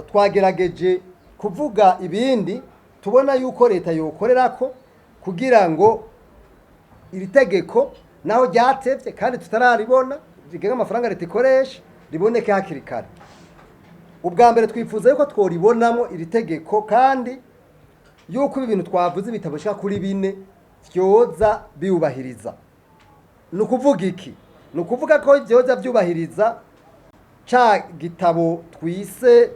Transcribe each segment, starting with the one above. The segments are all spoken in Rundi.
twagerageje kuvuga ibindi tubona yuko leta yokorerako kugira ngo iri tegeko naho ryatevye kandi tutararibona rigenga amafaranga leta ikoresha riboneke hakiri kare. Ubwa mbere twifuza yuko tworibonamo iri tegeko kandi yuko ibintu twavuze bitaboshika kuri bine vyoza biubahiriza. Nukuvuga iki? Nukuvuga ko vyoza vyubahiriza ca gitabo twise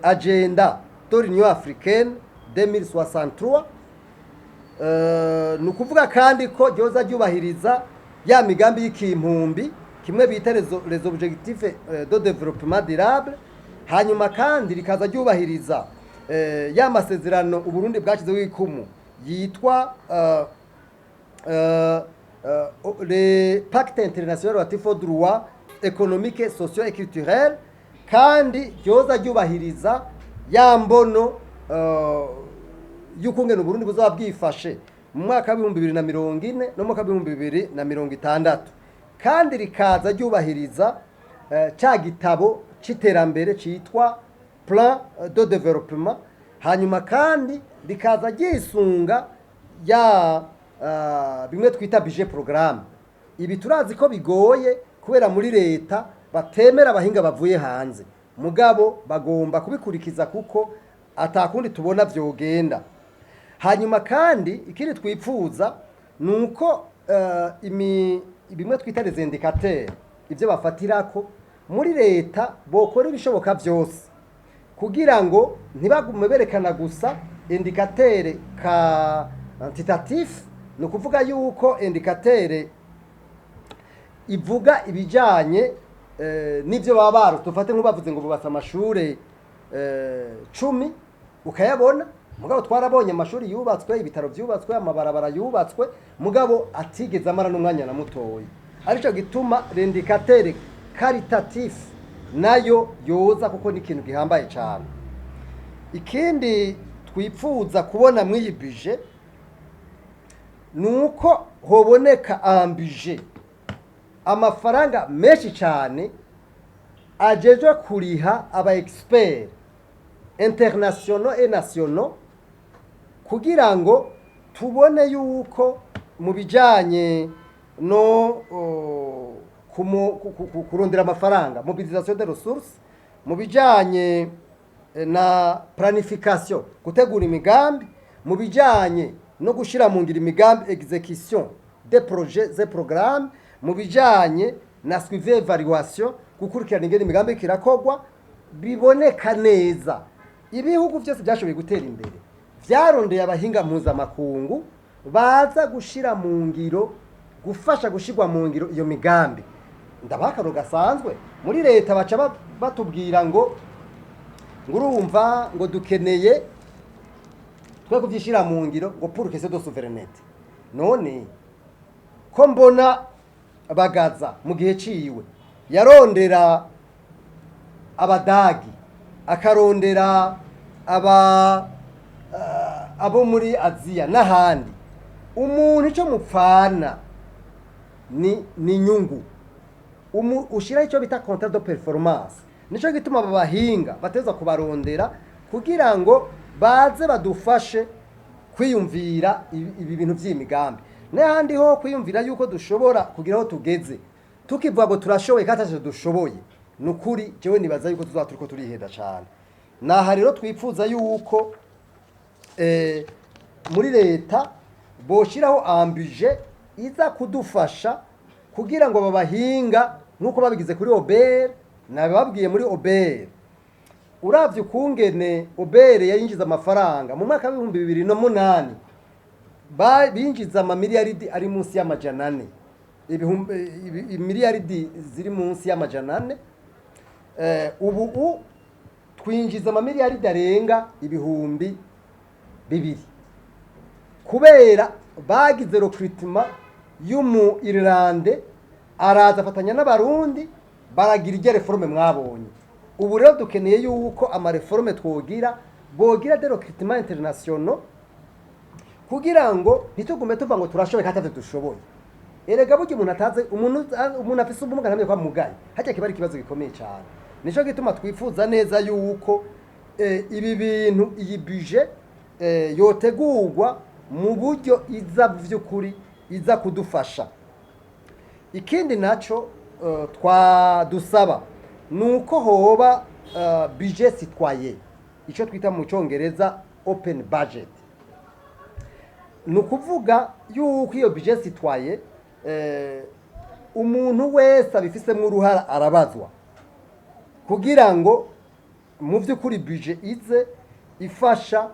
agenda de l'Union africaine 2063. Nukuvuga kandi ko vyoza vyubahiriza ya migambi y'ikimpumbi kimwe bita les objectifs de développement durable. Hanyuma kandi rikaza ryubahiriza ya masezerano Uburundi bwashizeho ikumu yitwa le pacte international relatif aux droits économiques, sociaux et culturels, kandi ryoza ryubahiriza ya mbono y'ukungene Uburundi buzaba bwifashe mu mwaka wa 2040 no mu mwaka wa 2060, kandi rikaza ryubahiriza ca gitabo c'iterambere citwa plan de développement. Hanyuma kandi rikaza ryisunga ya bimwe twita budget programme. Ibi turazi ko bigoye kubera muri leta batemera abahinga bavuye hanze, mugabo bagomba kubikurikiza kuko atakundi tubona vyogenda. Hanyuma kandi ikindi twipfuza nuko bimwe twita les indicateurs, ivyo bafatirako muri leta bokora ibishoboka vyose kugira ngo ntibagume berekana gusa indicateur ka quantitatif. No kuvuga yuko indicateur ivuga ibijanye n'ivyo babaro tufate nk'ubavuze ngo bubatse amashure 10 ukayabona, mugabo twarabonye amashuri yubatswe, ibitaro vyubatswe, amabarabara yubatswe, mugabo atigeze amara n'umwanya na mutoyi. Arico gituma l'indicateur caritatif nayo yoza kuko ni ikintu gihambaye cyane. Ikindi twipfuza kubona mw'iyi budget nuko hoboneka ambije amafaranga menshi cyane ajeje kuriha aba expert internationaux et nationaux kugira ngo tubone yuko mu bijanye no kurondera amafaranga, mobilisation des ressources, mu bijanye na planification, gutegura imigambi, mu bijanye no gushira mu ngiro imigambi, execution des projets et programmes, mu bijanye na suivi evaluation, gukurikirana ingene imigambi kirakogwa, biboneka neza. Ibihugu byose byashoboye gutera imbere vyarondeye abahinga mpuzamakungu baza gushira mu ngiro, gufasha gushirwa mu ngiro iyo migambi. Ndabakaro gasanzwe muri leta baca batubwira ngo ngurumva ngo dukeneye twe kuvyishira mu ngiro ngo pour question de souveraineté. None ko mbona bagaza mu gihe ciwe yarondera abadagi, akarondera abo muri Aziya n'ahandi, umuntu ico mupfana ni nyungu. Ushira ico bita contrat de performance. Nico gituma babahinga bateza kubarondera kugira ngo baze badufashe kwiyumvira ibi bintu vy'imigambi. N'ahandi ho kwiyumvira yuko dushobora kugira aho tugeze tukivuga ngo turashoboye kataje dushoboye, nukuri jewe nibaza yuko tuzaturiko turihenda cyane. Naha rero twipfuza yuko muri leta boshiraho ambije iza kudufasha kugira ngo babahinga nkuko babigize kuri Obert, nababwiye muri Obert. Uravye kungene Obert yayinjiza amafaranga mu mwaka wa 2008 binjiza amamiliyaridi ari munsi y'amajana 4, imiliyaridi ziri munsi y'amajana 4. Ubu twinjiza amamiliyaridi arenga 200,000 kubera bagize recruitment y'umu Irlande araza afatanya n'abarundi baragira iryo reforme mwabonye. Ubu rero dukeneye yuko ama reforme twogira bogira de recruitment international kugira ngo ntitugume tuva ngo turashoboye katavye dushoboye. Erega buryo umuntu ataze umuntu afise ubumuga ntamye kwa mugaye hajya kiba ari kibazo gikomeye cyane. nico gituma twifuza neza yuko ibi bintu iyi budget yotegurwa mu buryo iza vy'ukuri iza kudufasha. Ikindi naco twadusaba nuko hoba budget citoyen, ico twita mu Congereza open budget. Nukuvuga yuko iyo budget citoyen umuntu wese abifisemo uruhara arabazwa kugira ngo mu vy'ukuri budget ize ifasha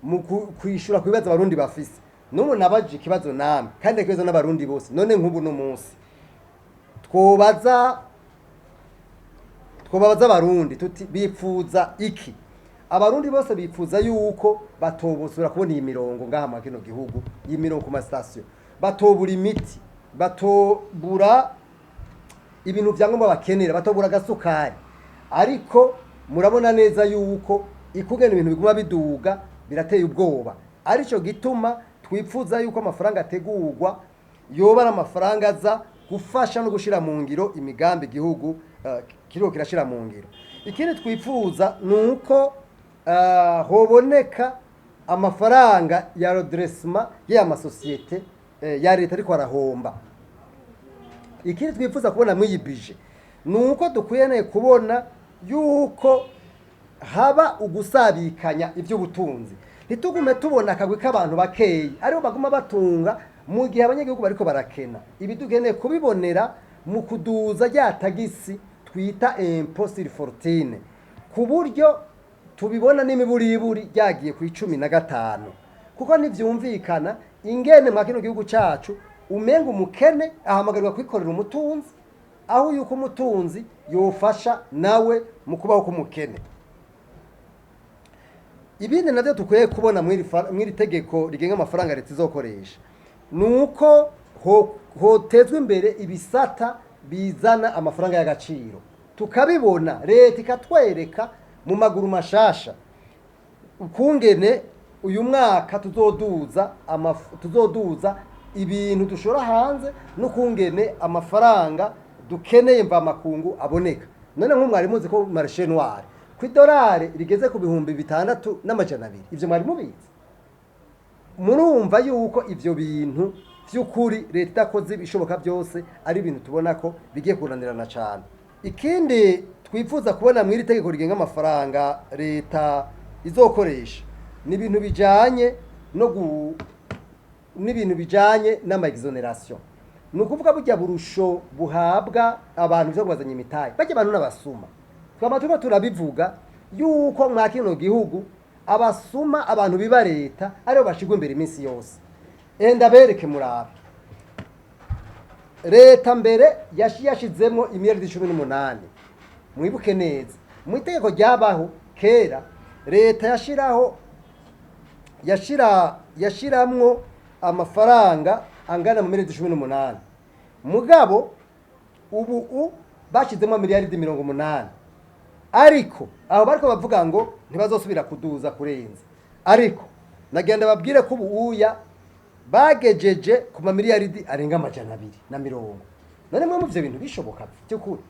mu kwishura kubibaza abarundi bafise. Nubu nabaje ikibazo namwe kandi ikibazo n'abarundi bose, none nk'ubu no munsi twobaza abarundi tuti bipfuza iki? Abarundi bose bipfuza yuko batobosura kubona iyi mirongo ngaha mu kino gihugu, iyi mirongo ku mastation, batobura imiti, batobura ibintu vyangombwa bakenera, batobura gasukari. Ariko murabona neza yuko ikugena ibintu biguma biduga birateye ubwoba. Arico gituma twipfuza yuko amafaranga ategurwa yoba n'amafaranga aza gufasha no gushira mu ngiro imigambi igihugu kiriko kirashira mu ngiro. Ikindi twifuza nuko hoboneka amafaranga ya redressement y'ama societe ya leta ariko arahomba. Ikindi twifuza kubona mu yibije nuko dukwiye kubona yuko haba ugusabikanya ivy'ubutunzi. Ntitugume tubona akagwi k'abantu bakeyi aribo baguma batunga mu gihe abanyagihugu bariko barakena. Ibi tugeneye kubibonera mu kuduza rya tagisi twita impôt sur fortune, ku buryo tubibona n'imiburiburi ryagiye ku 15, kuko ntivyumvikana ingene mwa kino gihugu cacu umenga umukene ahamagarirwa kwikorera umutunzi, aho yuko umutunzi yofasha nawe mu kubaho k'umukene. Ibindi navyo tukwiye kubona mwiri tegeko rigenga amafaranga leta izokoresha nuko hotezwe imbere ibisata bizana amafaranga y'agaciro, tukabibona leta ikatwereka mu maguru mashasha ukungene uyu mwaka tuzoduza ibintu dushora hanze n'ukungene amafaranga dukeneye mva makungu aboneka. None nk'umwari muzi ko marché noir ku dolari rigeze ku 6,200, ivyo mwari mubizi? Murumva yuko ivyo bintu vy'ukuri leta itakoze bishoboka byose ari ibintu tubona ko bigiye kunanirana cyane. Ikindi twifuza kubona mwiri tegeko rigenga amafaranga leta izokoresha ni ibintu bijanye n'ama exoneration. Nukuvuga burya burusho buhabwa abantu byo kubazanya imitahe, bajye abantu n'abasuma. Twama turabivuga yuko mwa kino gihugu abasuma abantu biba leta aribo bashigwa imbere iminsi yose. Enda bereke murabe leta mbere yashizemo imiliyaridi 18. Mwibuke neza mu itegeko ryabaho kera leta yashiramwo amafaranga angana mu miliyaridi 18. Mugabo ubu bashizemo miliyaridi 80. Ariko aho bariko bavuga ngo ntibazosubira kuduza kurenza. Ariko nagenda babwire ko ubuya bagejeje ku miliyaridi arenga 240. None mwe muvyo bintu bishoboka by'ukuri?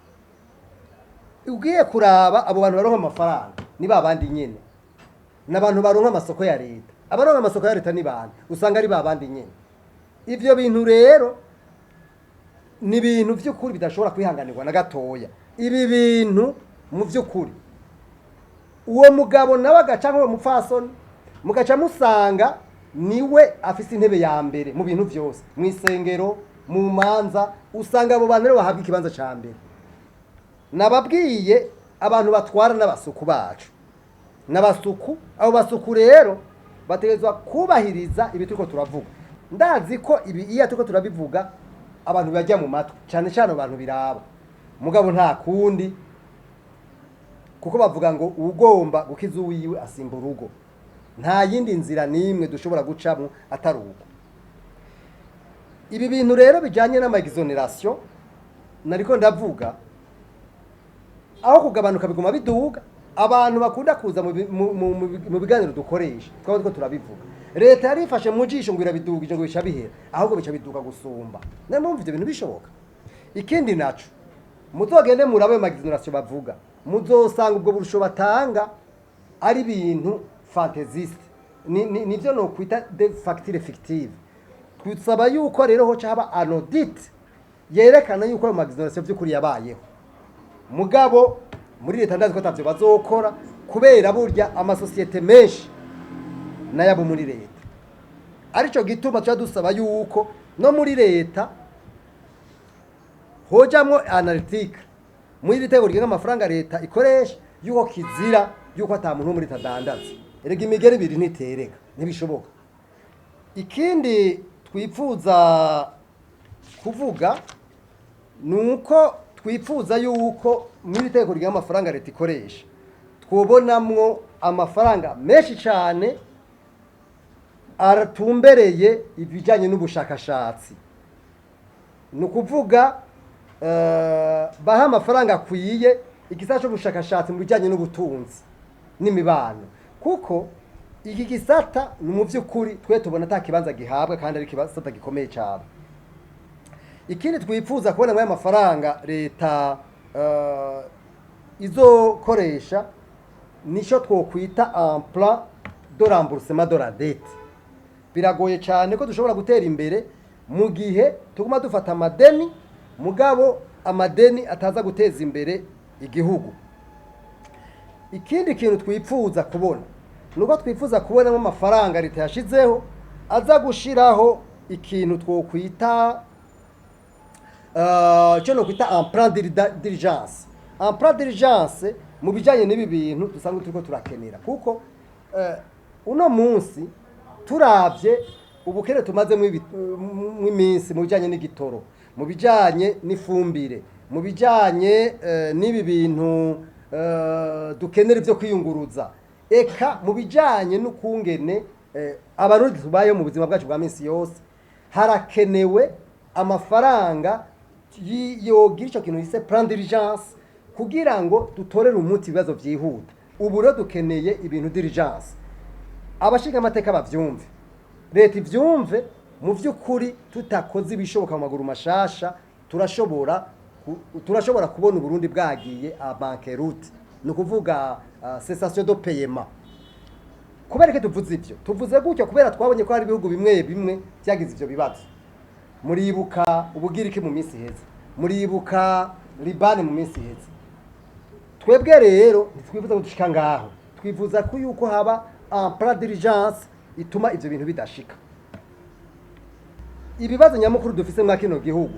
Ugiye kuraba abo bantu baronka amafaranga ni babandi nyene, n'abantu baronka amasoko ya leta. Abaronka amasoko ya leta ni bande? Usanga ari babandi nyene. Ivyo bintu rero ni bintu vy'ukuri bidashobora kwihanganirwa na gatoya. Ibi bintu mu vy'ukuri uwo mugabo nawe agaca nko mupfasoni mugaca musanga niwe afise intebe ya mbere mu bintu vyose, mwisengero, mu manza, usanga abo bantu bahabwa ikibanza ca mbere. Nababwiye abantu batwara n'abasuku bacu n'abasuku, abo basuku rero bategezwa kubahiriza ibi turiko turavuga. Ndazi ko ibi iya turiko turabivuga abantu bajya mu matwi cyane cyane abantu biraba, mugabo nta kundi, kuko bavuga ngo ugomba gukiza uwiwe asimba urugo. Nta yindi nzira nimwe dushobora gucamo atari uko. Ibi bintu rero bijanye n'ama exoneration nariko ndavuga, aho kugabanuka biguma biduga, abantu bakunda kuza mu biganiro dukoresha twaba turabivuga. Leta yarifashe mu jisho ngo irabidugije ngo bica bihera, ahubwo bica biduga gusumba. None mwumva ivyo bintu bishoboka? Ikindi naco muzogende murabe ma exoneration bavuga, muzosanga ubwo burusho batanga ari ibintu fantaisiste, nivyo no kwita de facture fictive. Twusaba yuko rero ho caba an audit yerekana yuko ayo magazine vy'ukuri yabayeho. Mugabo muri leta ndazi ko tavyo bazokora kubera burya amasosiyete menshi nayabo muri leta. Arico gituma cyo dusaba yuko no muri leta hojamwo analytique muri ritegurwa nk'amafaranga leta ikoresha yuko kizira yuko ata muntu muri tadandaza. Erega imigeri biri nitereka ntibishoboka. Ikindi twipfuza kuvuga nuko twipfuza yuko muri ritegurwa nk'amafaranga leta ikoresha twobonamwo amafaranga menshi cyane aratumbereye ibijanye n'ubushakashatsi. Nukuvuga baha amafaranga akwiye igisata cy'ubushakashatsi mu bijanye n'ubutunzi n'imibano, kuko iki gisata ni mu by'ukuri twe tubona ata kibanza gihabwa kandi ari kibanza gikomeye cyane. Ikindi twifuza kubona mu mafaranga leta izokoresha nico twokwita un plan de remboursement de la dette. Biragoye cyane ko dushobora gutera imbere mu gihe tuguma dufata amadeni mugabo amadeni ataza guteza imbere igihugu. Ikindi kintu twipfuza kubona nuko twifuza kubona mu mafaranga leta yashizeho aza gushiraho ikintu twokwita cyo no kwita un plan d'urgence. Un plan d'urgence mu bijanye n'ibi bintu dusanga turiko turakenera, kuko uno munsi turavye ubukene tumaze mu iminsi mu bijanye n'igitoro, mu bijanye n'ifumbire, mu bijanye n'ibi bintu dukenera ivyo kwiyunguruza, eka mu bijanye n'ukungene abarundi tubaye mu buzima bwacu bwa minsi yose, harakenewe amafaranga yogira ico kintu yise plan d'urgence kugira ngo dutorere umuti ibibazo vyihuta. Ubu rero dukeneye ibintu d'urgence. Abashinga amateka bavyumve, leta ivyumve, mu vy'ukuri tutakoze ibishoboka mu maguru mashasha turashobora kubona Uburundi bwagiye a banqueroute, no kuvuga cessation de paiement. Kubera ko tuvuze ivyo, tuvuze gutyo kubera twabonye ko hari ibihugu bimwe bimwe byagize ivyo bibazo. Muribuka Ubugiriki mu minsi heza, muribuka Libane mu minsi heza. Twebwe rero ntitwifuza gushika ngaho, twifuza ko yuko haba un plan d'urgence ituma ivyo bintu bidashika. Ibibazo nyamukuru dufise mwa kino gihugu,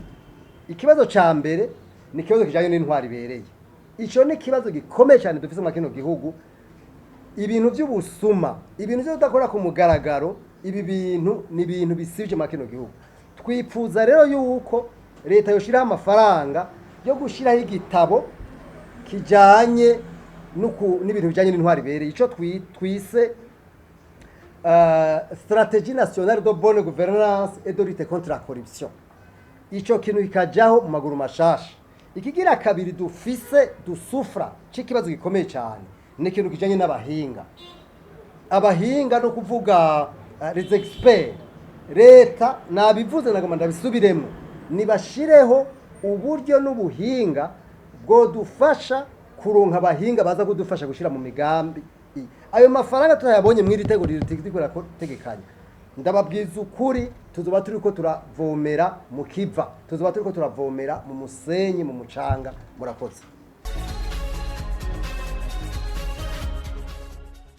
ikibazo ca mbere ni kibazo kijanye n'intwari bereye. Ico ni kibazo gikomeye cyane dufise mwa kino gihugu. Ibintu by'ubusuma, ibintu byo kudakora ku mugaragaro, ibi bintu ni ibintu bisivye mwa kino gihugu. Twifuza rero yuko leta yoshiraho amafaranga yo gushiraho igitabo kijanye n'ibintu bijanye n'intwari bereye, ico twise stratégie nationale de bonne gouvernance et de lutte contre la corruption. Ico kintu kikajaho mu maguru mashasha. Ikigira kabiri dufise dusufra c'ikibazo gikomeye cyane ni ikintu kijanye n'abahinga. Abahinga no kuvuga les experts, leta nabivuze nagomba ndabisubiremo, nibashireho uburyo n'ubuhinga bwo dufasha kuronka abahinga baza kudufasha gushira mu migambi. Ayo mafaranga turayabonye mwiri tegeko tegekanya. Ndababwiza ukuri tuzoba turiko turavomera mu kiva, tuzoba turiko turavomera mu musenyi, mu mucanga. Murakoze.